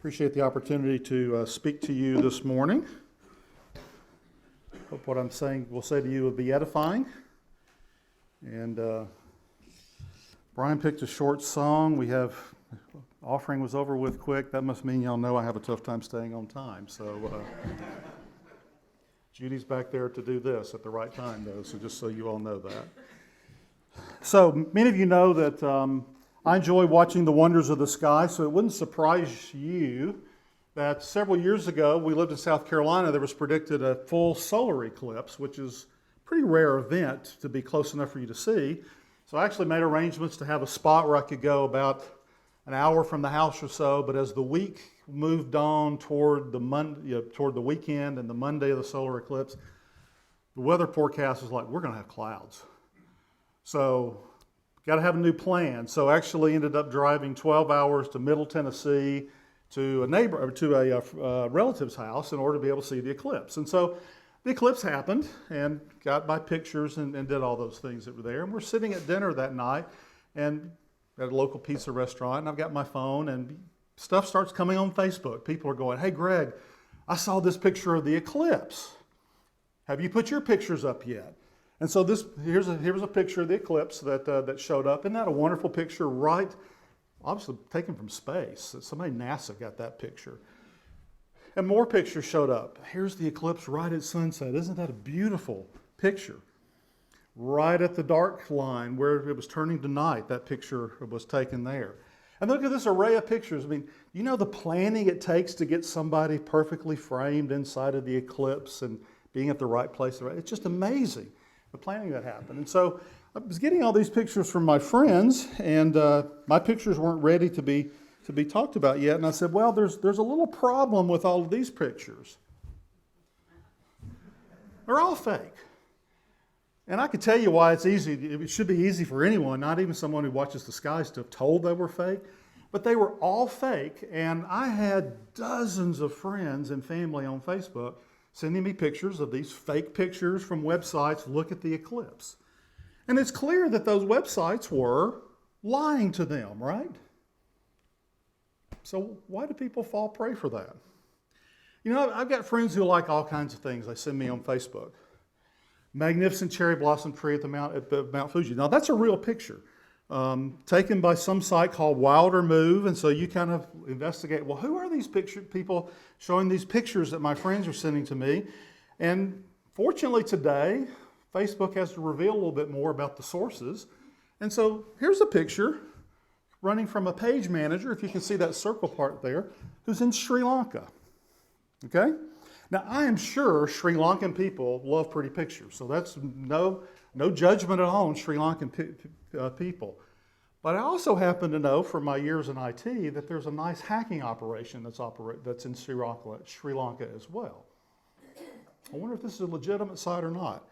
Appreciate the opportunity to speak to you this morning. Hope what I'm saying will say to you will be edifying. And Brian picked a short song. Offering was over with quick. That must mean y'all know I have a tough time staying on time. So Judy's back there to do this at the right time, though, so just so you all know that. So many of you know that I enjoy watching the wonders of the sky, so it wouldn't surprise you that several years ago, we lived in South Carolina, there was predicted a full solar eclipse, which is a pretty rare event to be close enough for you to see. So I actually made arrangements to have a spot where I could go about an hour from the house or so, but as the week moved on toward the weekend and the Monday of the solar eclipse, the weather forecast was like, we're going to have clouds. So got to have a new plan. So actually ended up driving 12 hours to Middle Tennessee to a relative's house in order to be able to see the eclipse. And so the eclipse happened and got my pictures and did all those things that were there. And we're sitting at dinner that night and at a local pizza restaurant, and I've got my phone and stuff starts coming on Facebook. People are going, hey Greg, I saw this picture of the eclipse. Have you put your pictures up yet? And so here's a picture of the eclipse that showed up. Isn't that a wonderful picture? Right, obviously taken from space. Somebody NASA got that picture. And more pictures showed up. Here's the eclipse right at sunset. Isn't that a beautiful picture? Right at the dark line where it was turning to night, that picture was taken there. And look at this array of pictures. I mean, you know the planning it takes to get somebody perfectly framed inside of the eclipse and being at the right place. It's just amazing, the planning that happened. And so I was getting all these pictures from my friends, and my pictures weren't ready to be talked about yet. And I said, well, there's a little problem with all of these pictures. They're all fake. And I can tell you why it's easy. It should be easy for anyone, not even someone who watches the skies, to have told they were fake. But they were all fake, and I had dozens of friends and family on Facebook sending me pictures of these fake pictures from websites. Look at the eclipse. And it's clear that those websites were lying to them, right? So why do people fall prey for that? You know, I've got friends who like all kinds of things they send me on Facebook. Magnificent cherry blossom tree at Mount Fuji. Now that's a real picture taken by some site called Wilder Move, and so you kind of investigate, well, who are these people showing these pictures that my friends are sending to me? And fortunately today, Facebook has to reveal a little bit more about the sources. And so here's a picture running from a page manager, if you can see that circle part there, who's in Sri Lanka. Okay? Now, I am sure Sri Lankan people love pretty pictures, so that's no judgment at all on Sri Lankan people. But I also happen to know from my years in IT that there's a nice hacking operation that's in Sri Lanka as well. I wonder if this is a legitimate site or not.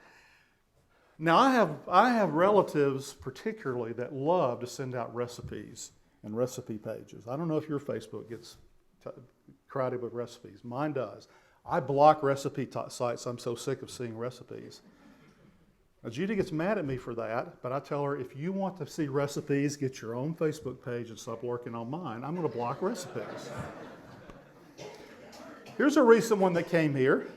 Now, I have relatives particularly that love to send out recipes and recipe pages. I don't know if your Facebook gets crowded with recipes. Mine does. I block recipe sites. I'm so sick of seeing recipes. Now, Judy gets mad at me for that, but I tell her, if you want to see recipes, get your own Facebook page and stop working on mine. I'm going to block recipes. Here's a recent one that came here.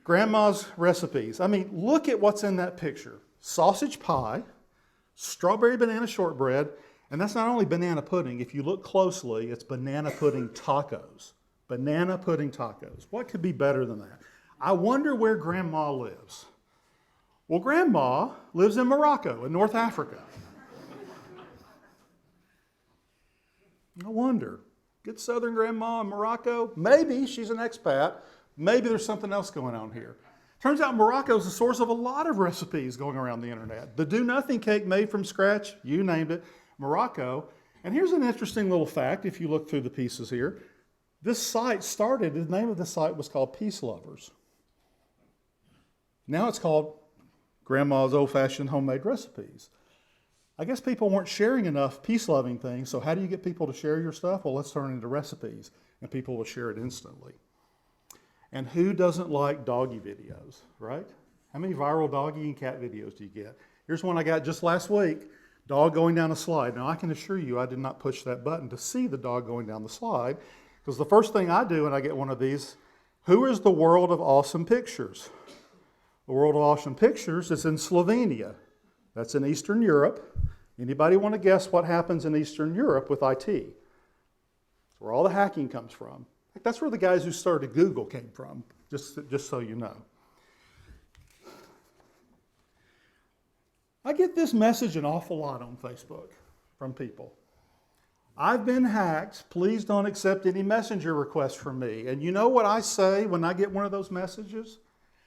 Grandma's recipes. I mean, look at what's in that picture. Sausage pie, strawberry banana shortbread, and that's not only banana pudding. If you look closely, it's banana pudding tacos. Banana pudding tacos. What could be better than that? I wonder where Grandma lives. Well, Grandma lives in Morocco, in North Africa. I wonder. Good Southern Grandma in Morocco? Maybe she's an expat. Maybe there's something else going on here. Turns out Morocco is the source of a lot of recipes going around the internet. The do-nothing cake made from scratch, you named it, Morocco. And here's an interesting little fact, if you look through the pieces here. This site started, the name of the site was called Peace Lovers. Now it's called Grandma's Old-Fashioned Homemade Recipes. I guess people weren't sharing enough peace-loving things, so how do you get people to share your stuff? Well, let's turn it into recipes, and people will share it instantly. And who doesn't like doggy videos, right? How many viral doggy and cat videos do you get? Here's one I got just last week, dog going down a slide. Now, I can assure you I did not push that button to see the dog going down the slide, Because the first thing I do when I get one of these, who is the World of Awesome Pictures? The World of Awesome Pictures is in Slovenia. That's in Eastern Europe. Anybody want to guess what happens in Eastern Europe with IT? That's where all the hacking comes from. That's where the guys who started Google came from, just so you know. I get this message an awful lot on Facebook from people. I've been hacked. Please don't accept any messenger requests from me. And you know what I say when I get one of those messages?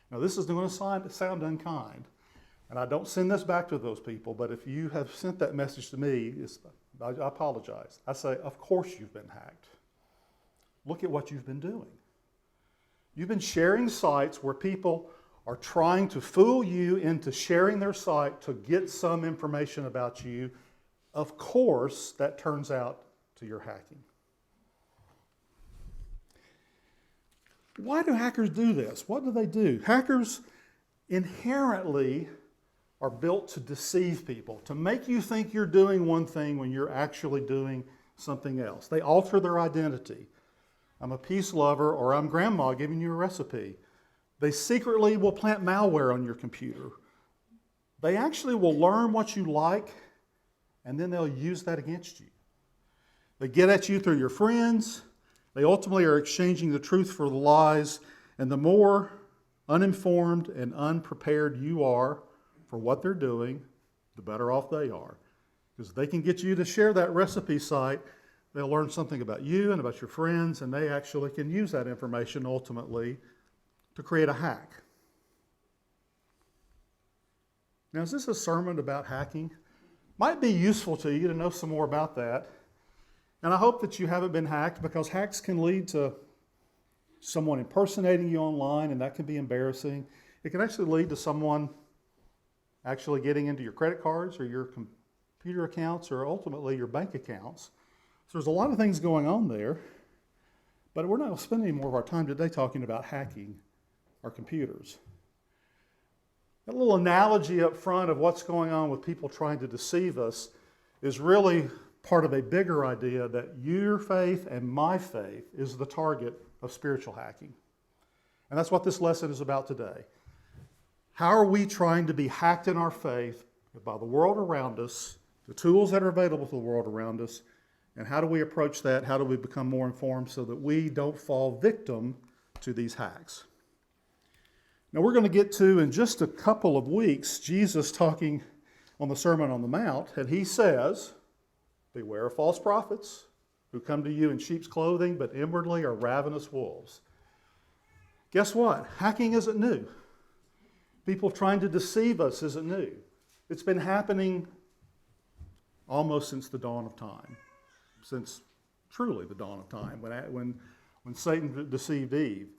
Now, this is going to sound unkind. And I don't send this back to those people, but if you have sent that message to me, I apologize. I say, of course you've been hacked. Look at what you've been doing. You've been sharing sites where people are trying to fool you into sharing their site to get some information about you. Of course, that turns out to your hacking. Why do hackers do this? What do they do? Hackers inherently are built to deceive people, to make you think you're doing one thing when you're actually doing something else. They alter their identity. I'm a peace lover, or I'm grandma giving you a recipe. They secretly will plant malware on your computer. They actually will learn what you like, and then they'll use that against you. They get at you through your friends. They ultimately are exchanging the truth for the lies. And the more uninformed and unprepared you are for what they're doing, the better off they are. Because they can get you to share that recipe site, they'll learn something about you and about your friends, and they actually can use that information ultimately to create a hack. Now, is this a sermon about hacking? Might be useful to you to know some more about that. And I hope that you haven't been hacked, because hacks can lead to someone impersonating you online, and that can be embarrassing. It can actually lead to someone actually getting into your credit cards or your computer accounts or ultimately your bank accounts. So there's a lot of things going on there, but we're not going to spend any more of our time today talking about hacking our computers. That little analogy up front of what's going on with people trying to deceive us is really part of a bigger idea that your faith and my faith is the target of spiritual hacking. And that's what this lesson is about today. How are we trying to be hacked in our faith by the world around us, the tools that are available to the world around us, and how do we approach that? How do we become more informed so that we don't fall victim to these hacks? Now, we're going to get to, in just a couple of weeks, Jesus talking on the Sermon on the Mount, and he says, beware of false prophets who come to you in sheep's clothing, but inwardly are ravenous wolves. Guess what? Hacking isn't new. People trying to deceive us isn't new. It's been happening almost since the dawn of time, since truly the dawn of time, when Satan deceived Eve.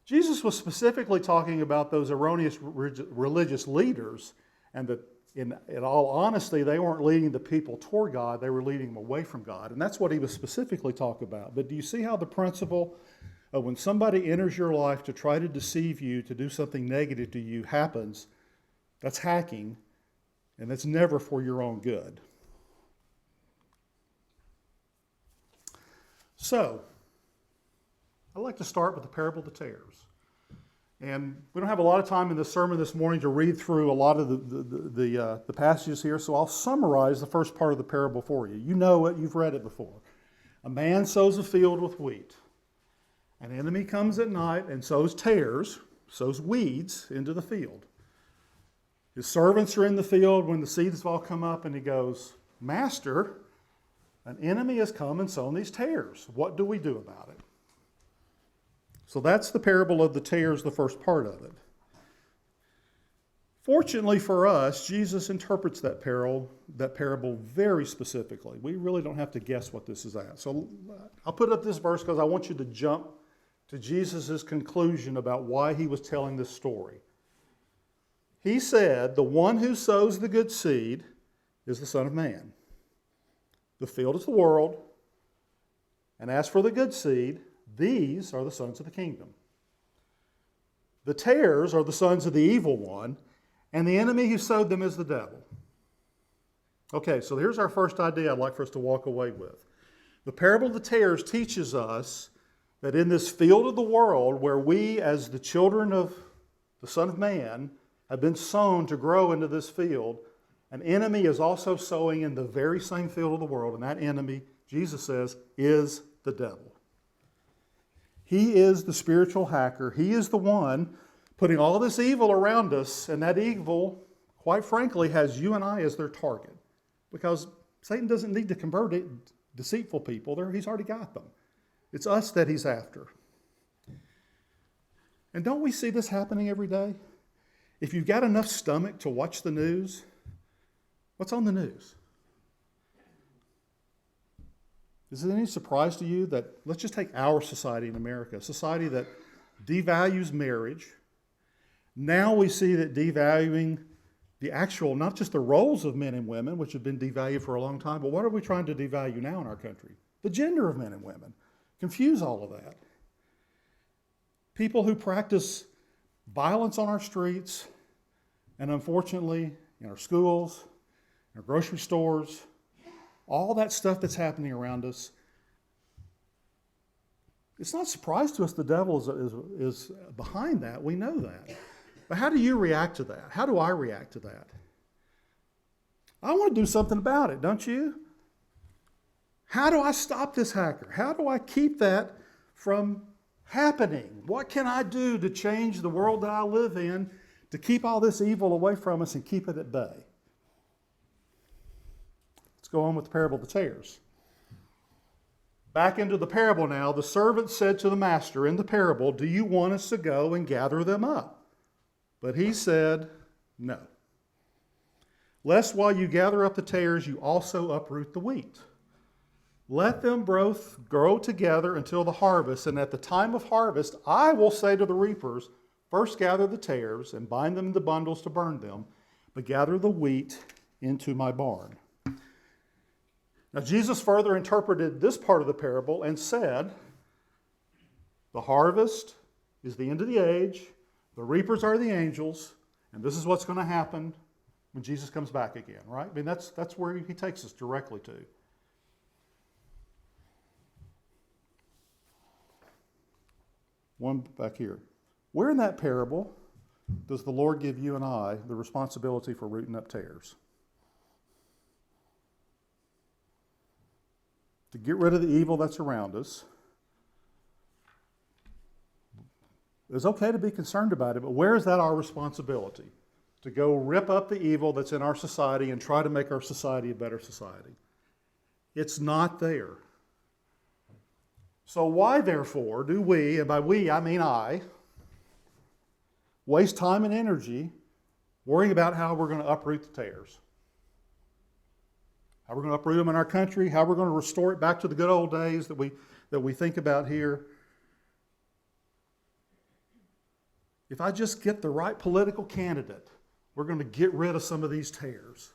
Jesus was specifically talking about those erroneous religious leaders, and that in all honesty, they weren't leading the people toward God, they were leading them away from God. And that's what he was specifically talking about. But do you see how the principle of when somebody enters your life to try to deceive you, to do something negative to you happens? That's hacking, and that's never for your own good. So, I'd like to start with the parable of the tares. And we don't have a lot of time in the sermon this morning to read through a lot of the passages here, so I'll summarize the first part of the parable for you. You know it, you've read it before. A man sows a field with wheat. An enemy comes at night and sows tares, sows weeds into the field. His servants are in the field when the seeds have all come up, and he goes, Master, an enemy has come and sown these tares. What do we do about it? So that's the parable of the tares, the first part of it. Fortunately for us, Jesus interprets that parable very specifically. We really don't have to guess what this is at. So I'll put up this verse because I want you to jump to Jesus' conclusion about why he was telling this story. He said, the one who sows the good seed is the Son of Man. The field is the world, and as for the good seed, these are the sons of the kingdom. The tares are the sons of the evil one, and the enemy who sowed them is the devil. Okay, so here's our first idea I'd like for us to walk away with. The parable of the tares teaches us that in this field of the world where we as the children of the Son of Man have been sown to grow into this field, an enemy is also sowing in the very same field of the world, and that enemy, Jesus says, is the devil. He is the spiritual hacker. He is the one putting all this evil around us, and that evil, quite frankly, has you and I as their target. Because Satan doesn't need to convert it, deceitful people. He's already got them. It's us that he's after. And don't we see this happening every day? If you've got enough stomach to watch the news, what's on the news? Is it any surprise to you that, let's just take our society in America, a society that devalues marriage. Now we see that devaluing the actual, not just the roles of men and women, which have been devalued for a long time, but what are we trying to devalue now in our country? The gender of men and women. Confuse all of that. People who practice violence on our streets, and unfortunately in our schools, in our grocery stores, all that stuff that's happening around us. It's not a surprise to us the devil is behind that. We know that. But how do you react to that? How do I react to that? I want to do something about it, don't you? How do I stop this hacker? How do I keep that from happening? What can I do to change the world that I live in to keep all this evil away from us and keep it at bay? Let's go on with the parable of the tares. Back into the parable now, the servant said to the master in the parable, "Do you want us to go and gather them up?" But he said, "No. Lest while you gather up the tares, you also uproot the wheat. Let them both grow together until the harvest, and at the time of harvest, I will say to the reapers, first gather the tares and bind them into bundles to burn them, but gather the wheat into my barn." Now, Jesus further interpreted this part of the parable and said, the harvest is the end of the age, the reapers are the angels, and this is what's going to happen when Jesus comes back again, right? I mean, that's where he takes us directly to. One back here. Where in that parable does the Lord give you and I the responsibility for rooting up tares? To get rid of the evil that's around us. It's okay to be concerned about it, but where is that our responsibility? To go rip up the evil that's in our society and try to make our society a better society. It's not there. So why, therefore, do we, and by we I mean I, waste time and energy worrying about how we're going to uproot the tares? How we're going to uproot them in our country, how we're going to restore it back to the good old days that we think about here. If I just get the right political candidate, we're going to get rid of some of these tares.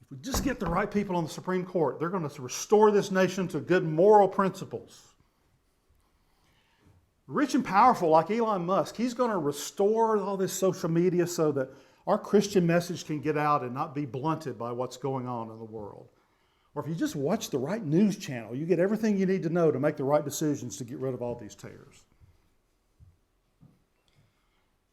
If we just get the right people on the Supreme Court, they're going to restore this nation to good moral principles. Rich and powerful like Elon Musk, he's going to restore all this social media so that our Christian message can get out and not be blunted by what's going on in the world. Or if you just watch the right news channel, you get everything you need to know to make the right decisions to get rid of all these tares.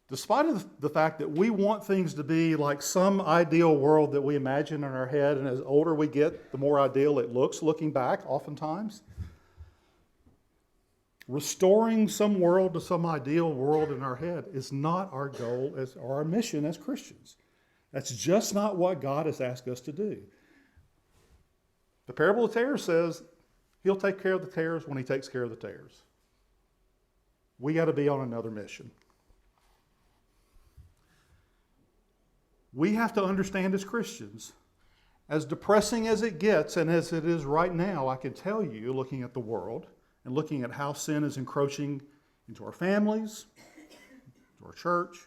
Despite the fact that we want things to be like some ideal world that we imagine in our head, and as older we get, the more ideal it looks looking back oftentimes, restoring some world to some ideal world in our head is not our goal or our mission as Christians. That's just not what God has asked us to do. The parable of the tares says he'll take care of the tares when he takes care of the tares. We got to be on another mission. We have to understand as Christians, as depressing as it gets and as it is right now, I can tell you, looking at the world and looking at how sin is encroaching into our families, into our church,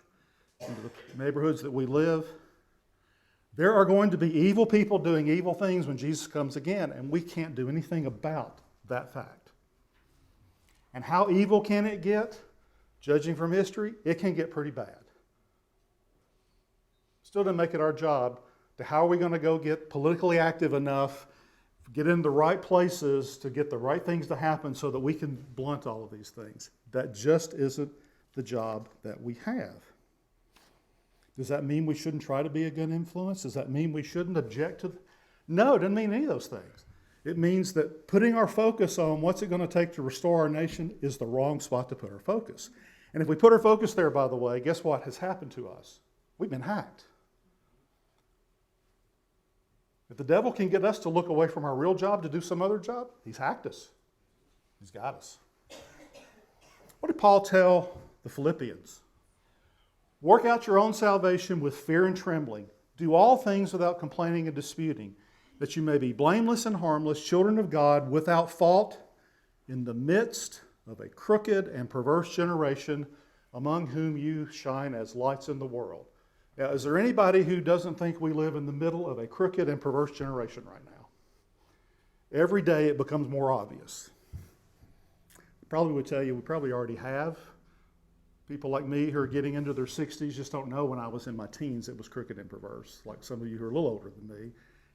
into the neighborhoods that we live, there are going to be evil people doing evil things when Jesus comes again, and we can't do anything about that fact. And how evil can it get? Judging from history, it can get pretty bad. Still doesn't make it our job to how are we going to go get politically active enough get in the right places to get the right things to happen so that we can blunt all of these things. That just isn't the job that we have. Does that mean we shouldn't try to be a good influence? Does that mean we shouldn't object to? No, it doesn't mean any of those things. It means that putting our focus on what's it going to take to restore our nation is the wrong spot to put our focus. And if we put our focus there, by the way, guess what has happened to us? We've been hacked. If the devil can get us to look away from our real job to do some other job, he's hacked us. He's got us. What did Paul tell the Philippians? Work out your own salvation with fear and trembling. Do all things without complaining and disputing, that you may be blameless and harmless, children of God, without fault, in the midst of a crooked and perverse generation, among whom you shine as lights in the world. Now, is there anybody who doesn't think we live in the middle of a crooked and perverse generation right now? Every day it becomes more obvious. Probably would tell you we probably already have. People like me who are getting into their 60s just don't know when I was in my teens it was crooked and perverse, like some of you who are a little older than me.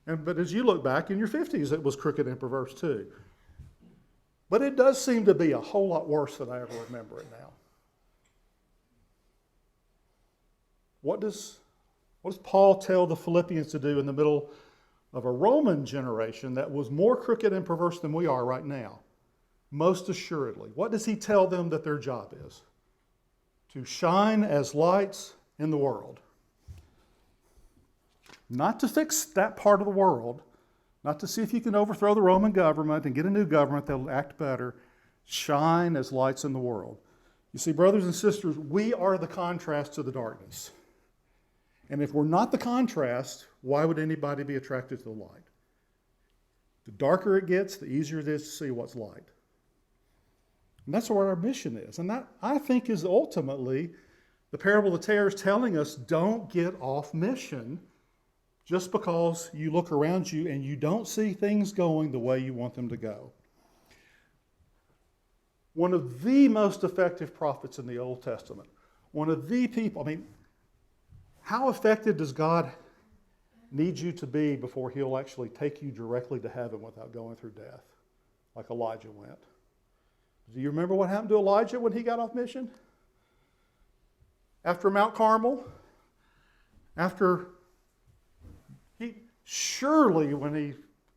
But as you look back in your 50s, it was crooked and perverse too. But it does seem to be a whole lot worse than I ever remember it now. What does Paul tell the Philippians to do in the middle of a Roman generation that was more crooked and perverse than we are right now? Most assuredly. What does he tell them that their job is? To shine as lights in the world. Not to fix that part of the world, not to see if you can overthrow the Roman government and get a new government that will act better. Shine as lights in the world. You see, brothers and sisters, we are the contrast to the darkness. And if we're not the contrast, why would anybody be attracted to the light? The darker it gets, the easier it is to see what's light. And that's what our mission is. And that, I think, is ultimately the parable of the tares telling us, don't get off mission just because you look around you and you don't see things going the way you want them to go. One of the most effective prophets in the Old Testament, one of the people, how effective does God need you to be before he'll actually take you directly to heaven without going through death, like Elijah went? Do you remember what happened to Elijah when he got off mission? After Mount Carmel?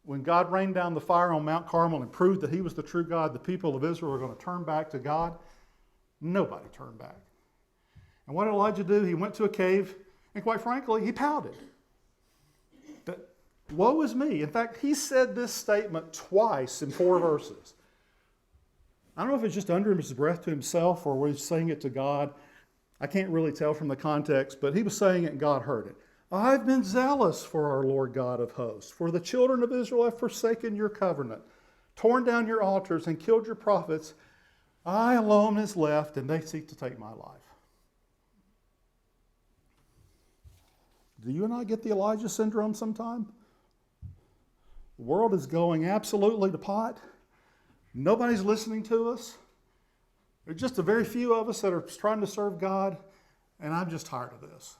When God rained down the fire on Mount Carmel and proved that he was the true God, the people of Israel were going to turn back to God. Nobody turned back. And what did Elijah do? He went to a cave, and quite frankly, he pouted. But woe is me. In fact, he said this statement twice in 4 verses. I don't know if it's just under his breath to himself or was he saying it to God. I can't really tell from the context, but he was saying it and God heard it. I've been zealous for our Lord God of hosts, for the children of Israel have forsaken your covenant, torn down your altars, and killed your prophets. I alone is left, and they seek to take my life. Do you and I get the Elijah syndrome sometime? The world is going absolutely to pot. Nobody's listening to us. There's just a very few of us that are trying to serve God, and I'm just tired of this.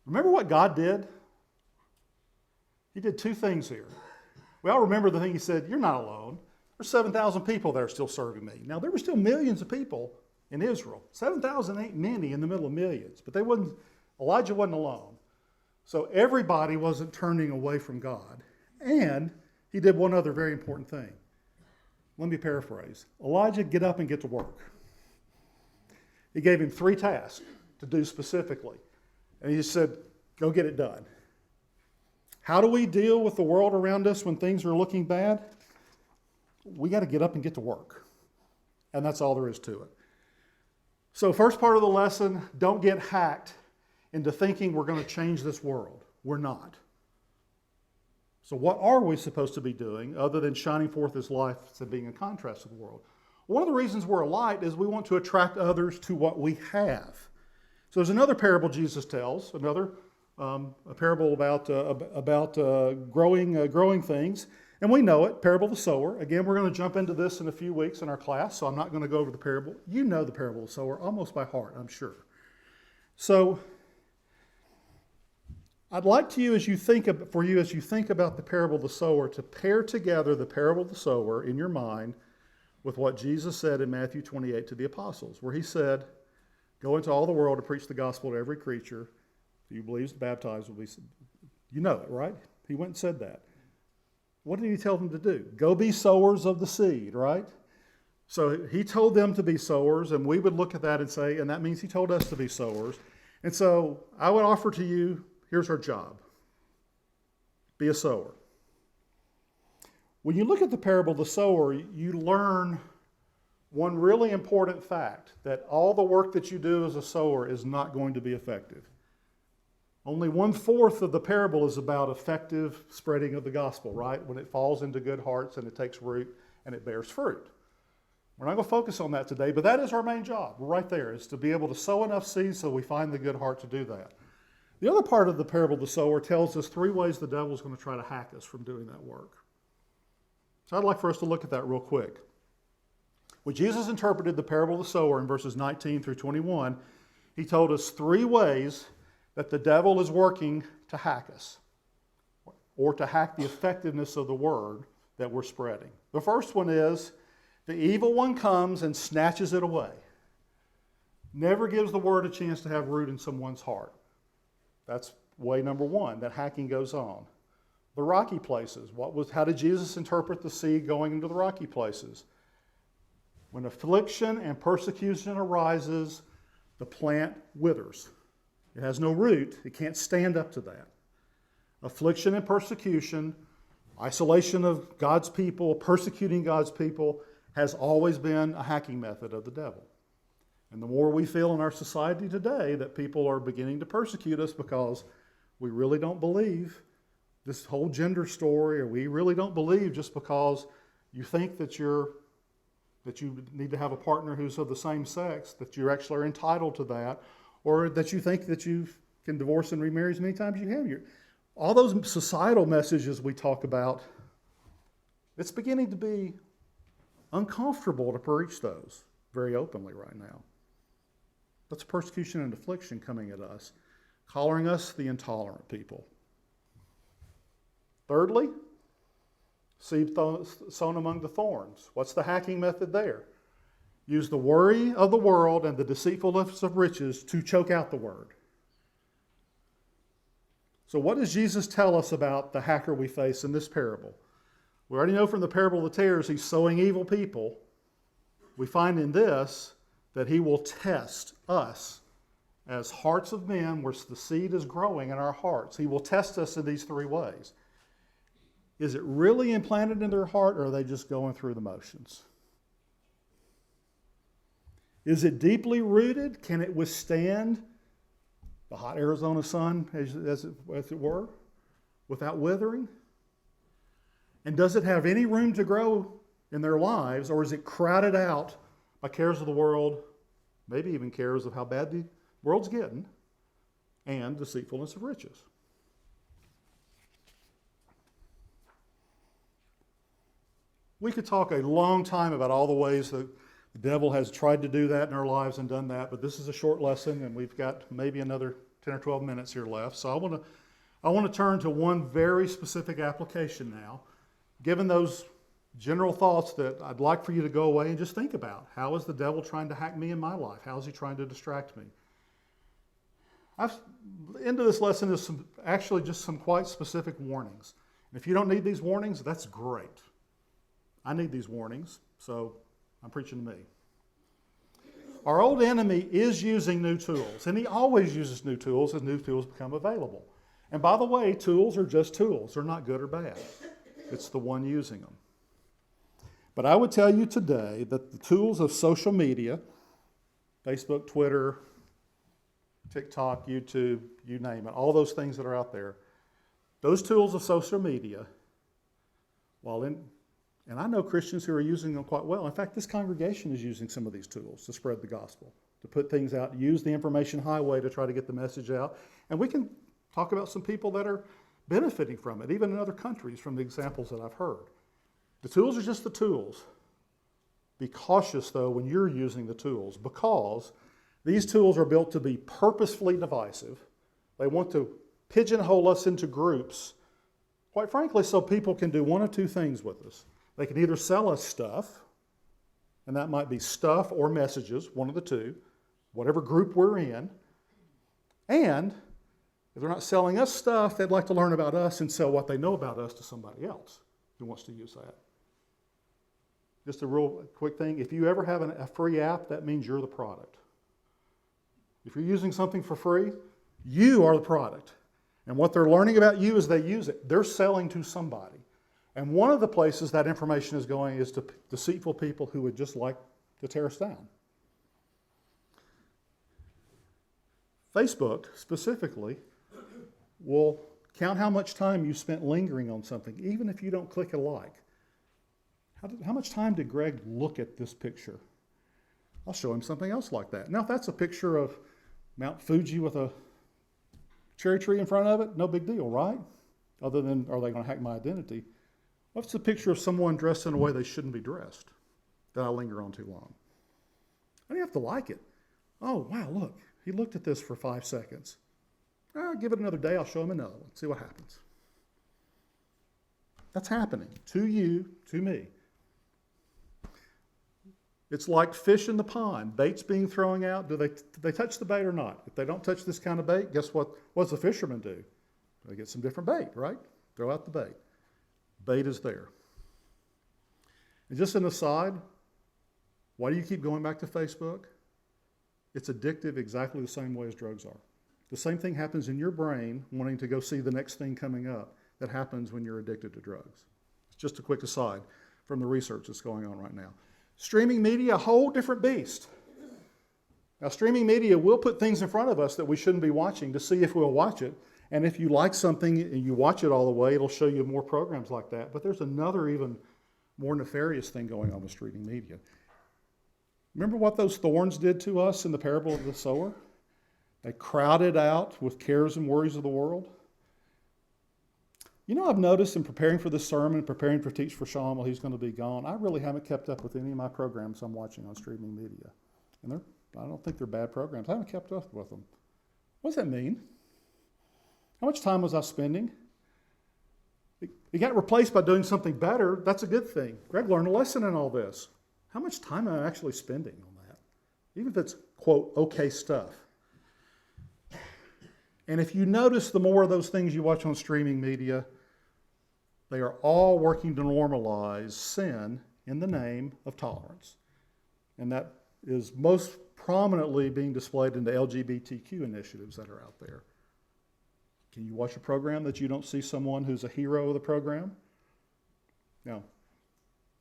Remember what God did? He did 2 things here. We all remember the thing he said, you're not alone. There's 7,000 people that are still serving me. Now, there were still millions of people in Israel. 7,000 ain't many in the middle of millions, but Elijah wasn't alone. So everybody wasn't turning away from God. And he did one other very important thing. Let me paraphrase. Elijah, get up and get to work. He gave him 3 tasks to do specifically. And he just said, go get it done. How do we deal with the world around us when things are looking bad? We got to get up and get to work. And that's all there is to it. So first part of the lesson, don't get hacked into thinking we're going to change this world. We're not. So what are we supposed to be doing other than shining forth His life and being a contrast to the world? One of the reasons we're a light is we want to attract others to what we have. So there's another parable Jesus tells, a parable about growing things. And we know it, parable of the sower. Again, we're going to jump into this in a few weeks in our class, so I'm not going to go over the parable. You know the parable of the sower almost by heart, I'm sure. So I'd like to you as you think about the parable of the sower to pair together the parable of the sower in your mind with what Jesus said in Matthew 28 to the apostles, where he said, "Go into all the world to preach the gospel to every creature. Who believes, baptized will be." You know it, right? He went and said that. What did he tell them to do? Go be sowers of the seed, right? So he told them to be sowers, and we would look at that and say, and that means he told us to be sowers. And so I would offer to you, here's our job. Be a sower. When you look at the parable of the sower, you learn one really important fact, that all the work that you do as a sower is not going to be effective. Only 1/4 of the parable is about effective spreading of the gospel, right? When it falls into good hearts and it takes root and it bears fruit. We're not going to focus on that today, but that is our main job. Right there is to be able to sow enough seeds so we find the good heart to do that. The other part of the parable of the sower tells us 3 ways the devil is going to try to hack us from doing that work. So I'd like for us to look at that real quick. When Jesus interpreted the parable of the sower in verses 19 through 21, he told us 3 ways that the devil is working to hack us, or to hack the effectiveness of the word that we're spreading. The first one is the evil one comes and snatches it away. Never gives the word a chance to have root in someone's heart. That's way number 1, that hacking goes on. The rocky places. How did Jesus interpret the seed going into the rocky places? When affliction and persecution arises, the plant withers. It has no root. It can't stand up to that. Affliction and persecution, isolation of God's people, persecuting God's people, has always been a hacking method of the devil. And the more we feel in our society today that people are beginning to persecute us because we really don't believe this whole gender story, or we really don't believe just because you think that you need to have a partner who's of the same sex, that you actually are entitled to that, or that you think that you can divorce and remarry as many times as you have. All those societal messages we talk about, it's beginning to be uncomfortable to preach those very openly right now. That's persecution and affliction coming at us, calling us the intolerant people. Thirdly, seed sown among the thorns. What's the hacking method there? Use the worry of the world and the deceitfulness of riches to choke out the word. So what does Jesus tell us about the hacker we face in this parable? We already know from the parable of the tares, he's sowing evil people. We find in this that he will test us as hearts of men where the seed is growing in our hearts. He will test us in these 3 ways. Is it really implanted in their heart, or are they just going through the motions? Is it deeply rooted? Can it withstand the hot Arizona sun, as it were, without withering? And does it have any room to grow in their lives, or is it crowded out by cares of the world, maybe even cares of how bad the world's getting, and deceitfulness of riches? We could talk a long time about all the ways that the devil has tried to do that in our lives and done that, but this is a short lesson, and we've got maybe another 10 or 12 minutes here left. So I want to turn to one very specific application now. Given those general thoughts, that I'd like for you to go away and just think about. How is the devil trying to hack me in my life? How is he trying to distract me? Into this lesson is actually just some quite specific warnings. And if you don't need these warnings, that's great. I need these warnings, so I'm preaching to me. Our old enemy is using new tools, and he always uses new tools as new tools become available. And by the way, tools are just tools. They're not good or bad. It's the one using them. But I would tell you today that the tools of social media, Facebook, Twitter, TikTok, YouTube, you name it, all those things that are out there, those tools of social media, and I know Christians who are using them quite well. In fact, this congregation is using some of these tools to spread the gospel, to put things out, use the information highway to try to get the message out. And we can talk about some people that are benefiting from it, even in other countries, from the examples that I've heard. The tools are just the tools. Be cautious, though, when you're using the tools, because these tools are built to be purposefully divisive. They want to pigeonhole us into groups, quite frankly, so people can do one of two things with us. They can either sell us stuff, and that might be stuff or messages, one of the two, whatever group we're in. And if they're not selling us stuff, they'd like to learn about us and sell what they know about us to somebody else who wants to use that. Just a real quick thing. If you ever have a free app, that means you're the product. If you're using something for free, you are the product. And what they're learning about you as they use it, they're selling to somebody. And one of the places that information is going is to deceitful people who would just like to tear us down. Facebook, specifically, will count how much time you spent lingering on something, even if you don't click a like. How much time did Greg look at this picture? I'll show him something else like that. Now, if that's a picture of Mount Fuji with a cherry tree in front of it, no big deal, right? Other than, are they going to hack my identity? What's a picture of someone dressed in a way they shouldn't be dressed that I linger on too long? I don't have to like it. Oh, wow, look, he looked at this for 5 seconds. I'll give it another day, I'll show him another one, see what happens. That's happening to you, to me. It's like fish in the pond. Bait's being thrown out. Do they touch the bait or not? If they don't touch this kind of bait, guess what? What does the fisherman do? They get some different bait, right? Throw out the bait. Bait is there. And just an aside, why do you keep going back to Facebook? It's addictive exactly the same way as drugs are. The same thing happens in your brain wanting to go see the next thing coming up that happens when you're addicted to drugs. It's just a quick aside from the research that's going on right now. Streaming media, a whole different beast. Now, streaming media will put things in front of us that we shouldn't be watching to see if we'll watch it. And if you like something and you watch it all the way, it'll show you more programs like that. But there's another even more nefarious thing going on with streaming media. Remember what those thorns did to us in the parable of the sower? They crowded out with cares and worries of the world. You know, I've noticed in preparing for this sermon, preparing for Teach for Sean while he's going to be gone, I really haven't kept up with any of my programs I'm watching on streaming media. And I don't think they're bad programs. I haven't kept up with them. What does that mean? How much time was I spending? It got replaced by doing something better. That's a good thing. Greg learned a lesson in all this. How much time am I actually spending on that? Even if it's, quote, okay stuff. And if you notice the more of those things you watch on streaming media, they are all working to normalize sin in the name of tolerance. And that is most prominently being displayed in the LGBTQ initiatives that are out there. Can you watch a program that you don't see someone who's a hero of the program? Now,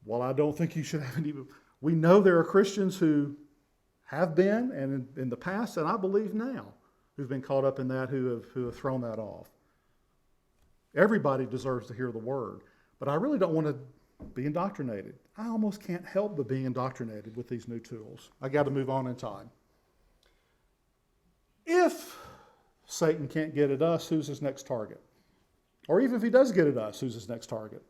while I don't think you should have any, we know there are Christians who have been and in the past, and I believe now, who've been caught up in that, who have thrown that off. Everybody deserves to hear the word, but I really don't want to be indoctrinated. I almost can't help but be indoctrinated with these new tools. I got to move on in time. If Satan can't get at us, who's his next target? Or even if he does get at us, who's his next target?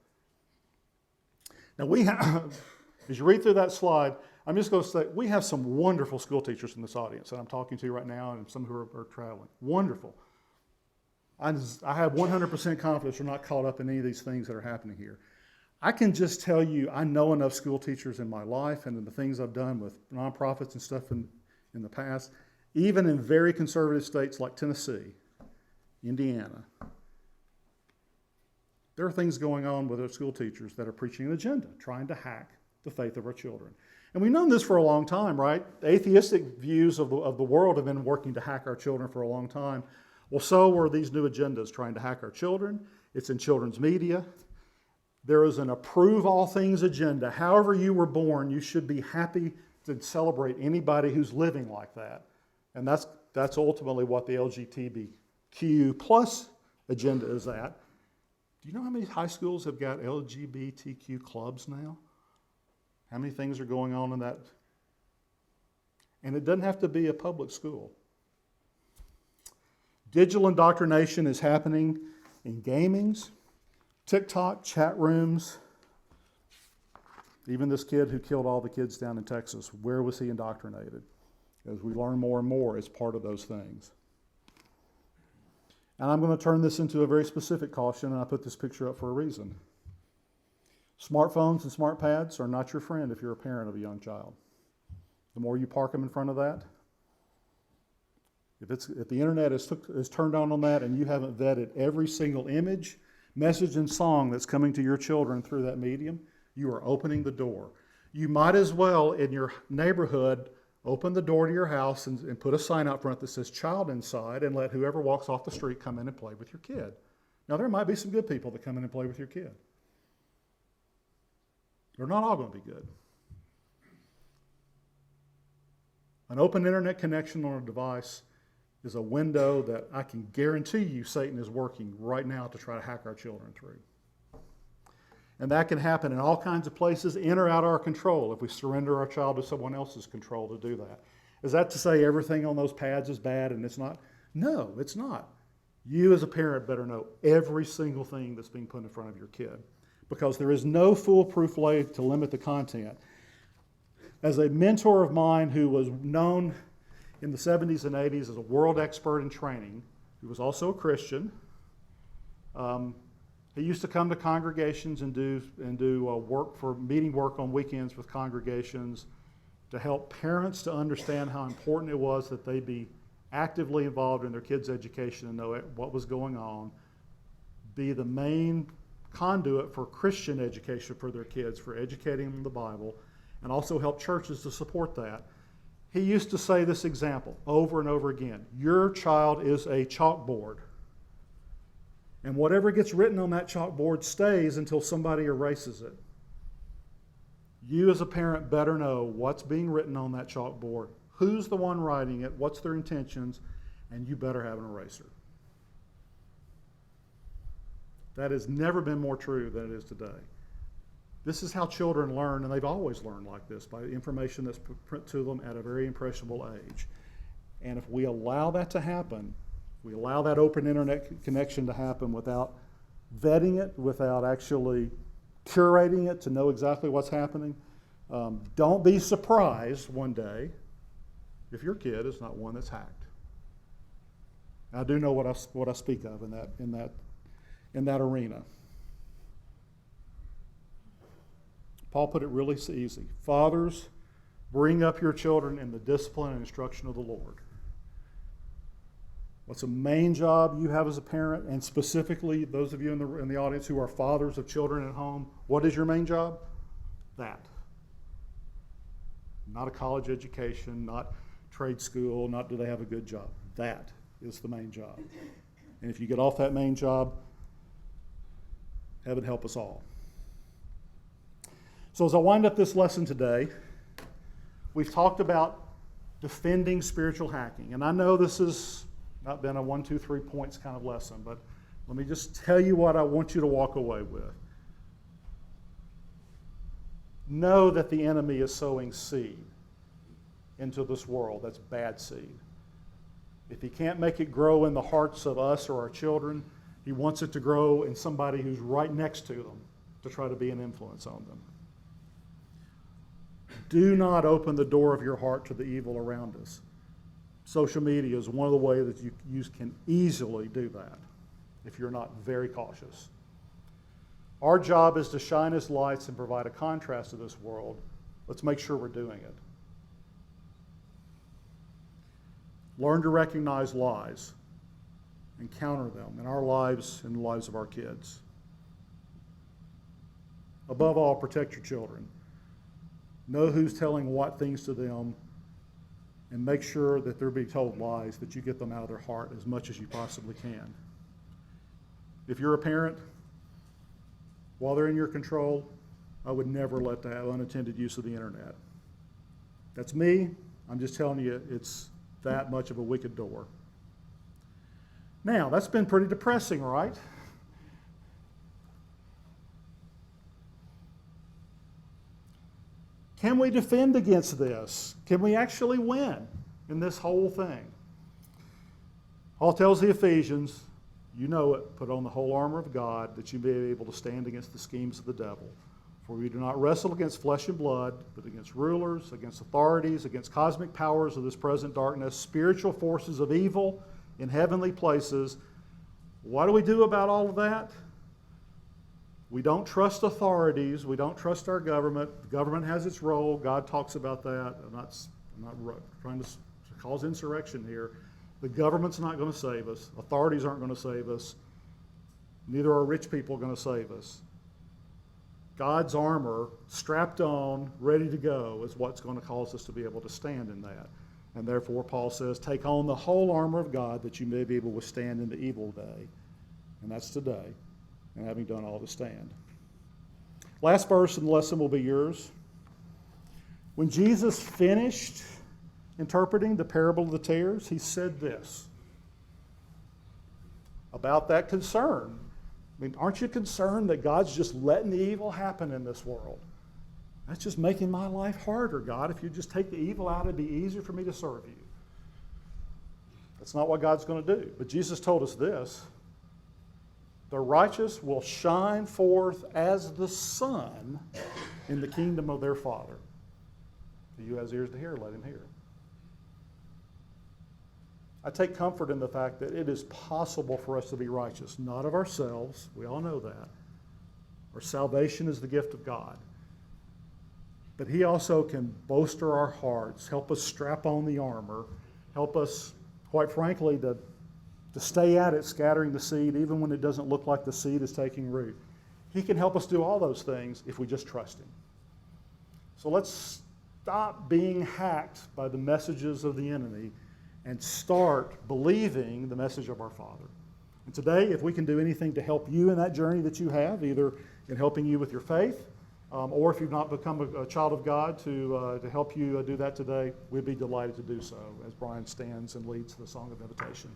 Now we have, as you read through that slide, I'm just going to say, we have some wonderful school teachers in this audience that I'm talking to right now, and some who are traveling. Wonderful. I have 100% confidence we're not caught up in any of these things that are happening here. I can just tell you, I know enough school teachers in my life and in the things I've done with nonprofits and stuff in the past, even in very conservative states like Tennessee, Indiana. There are things going on with our school teachers that are preaching an agenda, trying to hack the faith of our children. And we've known this for a long time, right? The atheistic views of the world have been working to hack our children for a long time. Well, so are these new agendas trying to hack our children. It's in children's media. There is an approve all things agenda. However you were born, you should be happy to celebrate anybody who's living like that. And that's ultimately what the LGBTQ plus agenda is at. Do you know how many high schools have got LGBTQ clubs now? How many things are going on in that? And it doesn't have to be a public school. Digital indoctrination is happening in gamings, TikTok, chat rooms. Even this kid who killed all the kids down in Texas, where was he indoctrinated? As we learn more and more, it's part of those things. And I'm going to turn this into a very specific caution, and I put this picture up for a reason. Smartphones and smart pads are not your friend if you're a parent of a young child. The more you park them in front of that, if the internet is turned on that and you haven't vetted every single image, message, and song that's coming to your children through that medium, you are opening the door. You might as well, in your neighborhood, open the door to your house and put a sign out front that says child inside and let whoever walks off the street come in and play with your kid. Now, there might be some good people that come in and play with your kid. They're not all going to be good. An open internet connection on a device is a window that I can guarantee you Satan is working right now to try to hack our children through. And that can happen in all kinds of places, in or out of our control, if we surrender our child to someone else's control to do that. Is that to say everything on those pads is bad and it's not? No, it's not. You as a parent better know every single thing that's being put in front of your kid, because there is no foolproof way to limit the content. As a mentor of mine who was known in the 70s and 80s as a world expert in training, who was also a Christian, he used to come to congregations and do meeting work on weekends with congregations to help parents to understand how important it was that they be actively involved in their kids' education and know what was going on, be the main conduit for Christian education for their kids, for educating them in the Bible, and also help churches to support that. He used to say this example over and over again: your child is a chalkboard, and whatever gets written on that chalkboard stays until somebody erases it. You as a parent better know what's being written on that chalkboard, who's the one writing it, what's their intentions, and you better have an eraser. That has never been more true than it is today. This is how children learn, and they've always learned like this, by information that's put to them at a very impressionable age. And if we allow that to happen, we allow that open internet connection to happen without vetting it, without actually curating it to know exactly what's happening, don't be surprised one day if your kid is not one that's hacked. I do know what I speak of in that arena. Paul put it really easy. Fathers, bring up your children in the discipline and instruction of the Lord. What's the main job you have as a parent, and specifically those of you in the audience who are fathers of children at home, what is your main job? That. Not a college education, not trade school, not do they have a good job. That is the main job. And if you get off that main job, heaven help us all. So as I wind up this lesson today, we've talked about defending spiritual hacking. And I know this has not been a 1, 2, 3 points kind of lesson, but let me just tell you what I want you to walk away with. Know that the enemy is sowing seed into this world. That's bad seed. If he can't make it grow in the hearts of us or our children, he wants it to grow in somebody who's right next to them to try to be an influence on them. Do not open the door of your heart to the evil around us. Social media is one of the ways that you can easily do that if you're not very cautious. Our job is to shine as lights and provide a contrast to this world. Let's make sure we're doing it. Learn to recognize lies and counter them in our lives and the lives of our kids. Above all, protect your children. Know who's telling what things to them, and make sure that they're being told lies, that you get them out of their heart as much as you possibly can. If you're a parent, while they're in your control, I would never let them have unattended use of the internet. That's me. I'm just telling you, it's that much of a wicked door. Now, that's been pretty depressing, right? Can we defend against this? Can we actually win in this whole thing? Paul tells the Ephesians, you know it, put on the whole armor of God that you may be able to stand against the schemes of the devil. For we do not wrestle against flesh and blood, but against rulers, against authorities, against cosmic powers of this present darkness, spiritual forces of evil in heavenly places. What do we do about all of that? We don't trust authorities. We don't trust our government. The government has its role. God talks about that. I'm not trying to cause insurrection here. The government's not going to save us. Authorities aren't going to save us. Neither are rich people going to save us. God's armor, strapped on, ready to go, is what's going to cause us to be able to stand in that. And therefore, Paul says, take on the whole armor of God that you may be able to withstand in the evil day. And that's today. And having done all to stand. Last verse in the lesson will be yours. When Jesus finished interpreting the parable of the tares, he said this about that concern. I mean, aren't you concerned that God's just letting the evil happen in this world? That's just making my life harder, God. If you just take the evil out, it'd be easier for me to serve you. That's not what God's going to do. But Jesus told us this. The righteous will shine forth as the sun in the kingdom of their Father. He who has ears to hear, let him hear. I take comfort in the fact that it is possible for us to be righteous, not of ourselves. We all know that. Our salvation is the gift of God. But he also can bolster our hearts, help us strap on the armor, help us, quite frankly, to stay at it, scattering the seed, even when it doesn't look like the seed is taking root. He can help us do all those things if we just trust him. So let's stop being hacked by the messages of the enemy and start believing the message of our Father. And today, if we can do anything to help you in that journey that you have, either in helping you with your faith, or if you've not become a child of God, to help you do that today, we'd be delighted to do so as Brian stands and leads the song of invitation.